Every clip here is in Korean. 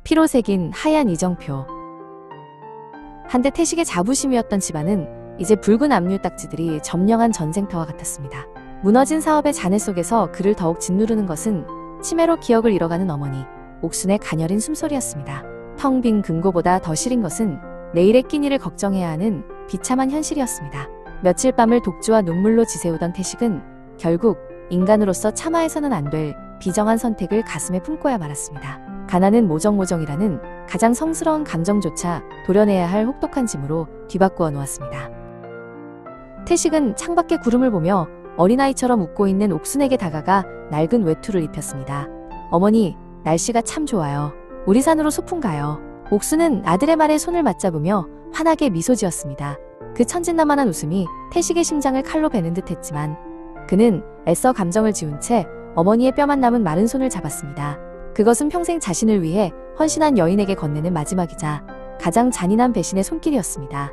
피로 새긴 하얀 이정표. 한때 태식의 자부심이었던 집안은 이제 붉은 압류 딱지들이 점령한 전쟁터와 같았습니다. 무너진 사업의 잔해 속에서 그를 더욱 짓누르는 것은 치매로 기억을 잃어가는 어머니 옥순의 가녀린 숨소리였습니다. 텅 빈 금고보다 더 시린 것은 내일의 끼니를 걱정해야 하는 비참한 현실이었습니다. 며칠 밤을 독주와 눈물로 지새우던 태식은 결국 인간으로서 참아해서는 안 될 비정한 선택을 가슴에 품고야 말았습니다. 가난은 모정모정이라는 가장 성스러운 감정조차 도려내야 할 혹독한 짐으로 뒤바꾸어 놓았습니다. 태식은 창밖의 구름을 보며 어린아이처럼 웃고 있는 옥순에게 다가가 낡은 외투를 입혔습니다. 어머니, 날씨가 참 좋아요. 우리 산으로 소풍 가요. 옥순은 아들의 말에 손을 맞잡으며 환하게 미소 지었습니다. 그 천진난만한 웃음이 태식의 심장을 칼로 베는 듯 했지만 그는 애써 감정을 지운 채 어머니의 뼈만 남은 마른 손을 잡았습니다. 그것은 평생 자신을 위해 헌신한 여인에게 건네는 마지막이자 가장 잔인한 배신의 손길이었습니다.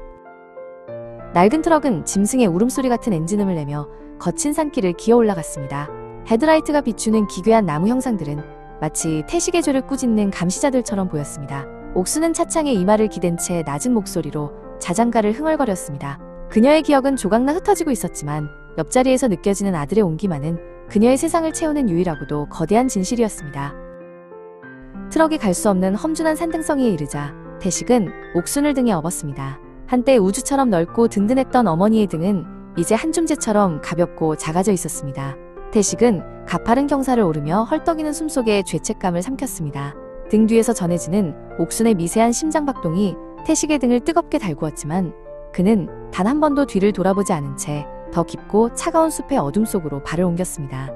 낡은 트럭은 짐승의 울음소리 같은 엔진음을 내며 거친 산길을 기어 올라갔습니다. 헤드라이트가 비추는 기괴한 나무 형상들은 마치 태식의 죄를 꾸짖는 감시자들처럼 보였습니다. 옥수는 차창에 이마를 기댄 채 낮은 목소리로 자장가를 흥얼거렸습니다. 그녀의 기억은 조각나 흩어지고 있었지만 옆자리에서 느껴지는 아들의 온기만은 그녀의 세상을 채우는 유일하고도 거대한 진실이었습니다. 트럭이 갈 수 없는 험준한 산등성이에 이르자 태식은 옥순을 등에 업었습니다. 한때 우주처럼 넓고 든든했던 어머니의 등은 이제 한 줌재처럼 가볍고 작아져 있었습니다. 태식은 가파른 경사를 오르며 헐떡이는 숨속에 죄책감을 삼켰습니다. 등 뒤에서 전해지는 옥순의 미세한 심장박동이 태식의 등을 뜨겁게 달구었지만 그는 단 한 번도 뒤를 돌아보지 않은 채 더 깊고 차가운 숲의 어둠 속으로 발을 옮겼습니다.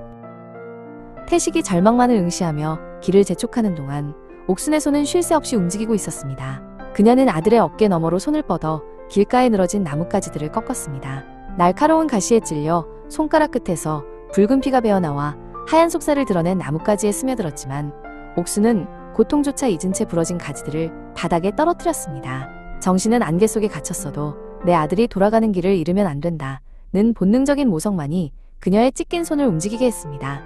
태식이 절망만을 응시하며 길을 재촉하는 동안 옥순의 손은 쉴 새 없이 움직이고 있었습니다. 그녀는 아들의 어깨 너머로 손을 뻗어 길가에 늘어진 나뭇가지들을 꺾었습니다. 날카로운 가시에 찔려 손가락 끝에서 붉은 피가 배어나와 하얀 속살을 드러낸 나뭇가지에 스며들었지만 옥순은 고통조차 잊은 채 부러진 가지들을 바닥에 떨어뜨렸습니다. 정신은 안개 속에 갇혔어도 내 아들이 돌아가는 길을 잃으면 안 된다. 는 본능적인 모성만이 그녀의 찢긴 손을 움직이게 했습니다.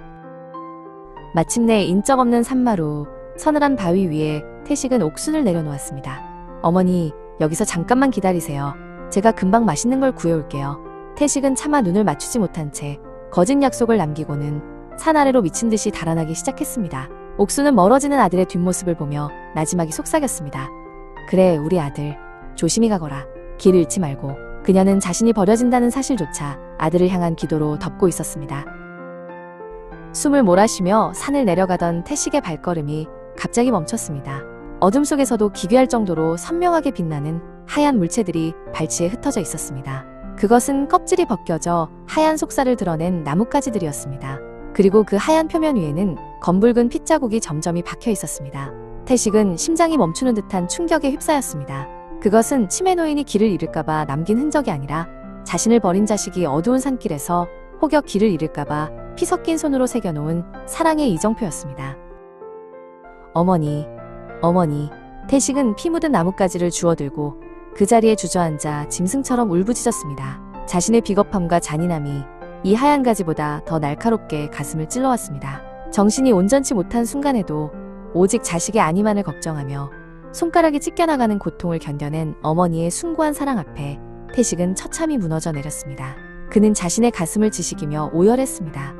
마침내 인적 없는 산마루, 서늘한 바위 위에 태식은 옥순을 내려놓았습니다. 어머니, 여기서 잠깐만 기다리세요. 제가 금방 맛있는 걸 구해올게요. 태식은 차마 눈을 맞추지 못한 채 거짓 약속을 남기고는 산 아래로 미친 듯이 달아나기 시작했습니다. 옥순은 멀어지는 아들의 뒷모습을 보며 나지막이 속삭였습니다. 그래, 우리 아들. 조심히 가거라. 길 잃지 말고. 그녀는 자신이 버려진다는 사실조차 아들을 향한 기도로 덮고 있었습니다. 숨을 몰아쉬며 산을 내려가던 태식의 발걸음이 갑자기 멈췄습니다. 어둠 속에서도 기괴할 정도로 선명하게 빛나는 하얀 물체들이 발치에 흩어져 있었습니다. 그것은 껍질이 벗겨져 하얀 속살을 드러낸 나뭇가지들이었습니다. 그리고 그 하얀 표면 위에는 검붉은 핏자국이 점점이 박혀 있었습니다. 태식은 심장이 멈추는 듯한 충격에 휩싸였습니다. 그것은 치매 노인이 길을 잃을까봐 남긴 흔적이 아니라 자신을 버린 자식이 어두운 산길에서 혹여 길을 잃을까봐 피 섞인 손으로 새겨놓은 사랑의 이정표였습니다. 어머니, 어머니. 태식은 피 묻은 나뭇가지를 주워들고 그 자리에 주저앉아 짐승처럼 울부짖었습니다. 자신의 비겁함과 잔인함이 이 하얀 가지보다 더 날카롭게 가슴을 찔러왔습니다. 정신이 온전치 못한 순간에도 오직 자식의 안위만을 걱정하며 손가락이 찢겨나가는 고통을 견뎌낸 어머니의 숭고한 사랑 앞에 태식은 처참히 무너져 내렸습니다. 그는 자신의 가슴을 지식이며 오열했습니다.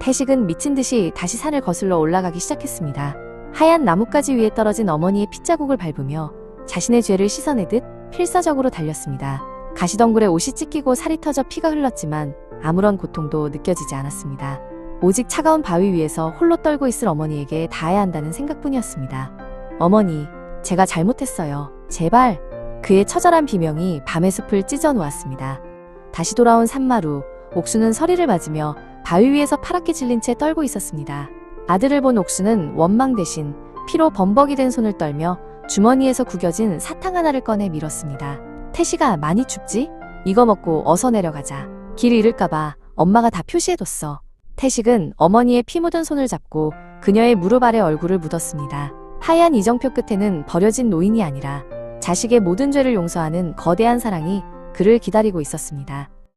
태식은 미친 듯이 다시 산을 거슬러 올라가기 시작했습니다. 하얀 나뭇가지 위에 떨어진 어머니의 핏자국을 밟으며 자신의 죄를 씻어내듯 필사적으로 달렸습니다. 가시덩굴에 옷이 찢기고 살이 터져 피가 흘렀지만 아무런 고통도 느껴지지 않았습니다. 오직 차가운 바위 위에서 홀로 떨고 있을 어머니에게 닿아야 한다는 생각뿐이었습니다. 어머니, 제가 잘못했어요. 제발. 그의 처절한 비명이 밤의 숲을 찢어 놓았습니다. 다시 돌아온 산마루, 옥수는 서리를 맞으며 바위 위에서 파랗게 질린 채 떨고 있었습니다. 아들을 본 옥수는 원망 대신 피로 범벅이 된 손을 떨며 주머니에서 구겨진 사탕 하나를 꺼내 밀었습니다. 태식아, 많이 춥지? 이거 먹고 어서 내려가자. 길 잃을까봐 엄마가 다 표시해뒀어. 태식은 어머니의 피 묻은 손을 잡고 그녀의 무릎 아래 얼굴을 묻었습니다. 하얀 이정표 끝에는 버려진 노인이 아니라 자식의 모든 죄를 용서하는 거대한 사랑이 그를 기다리고 있었습니다.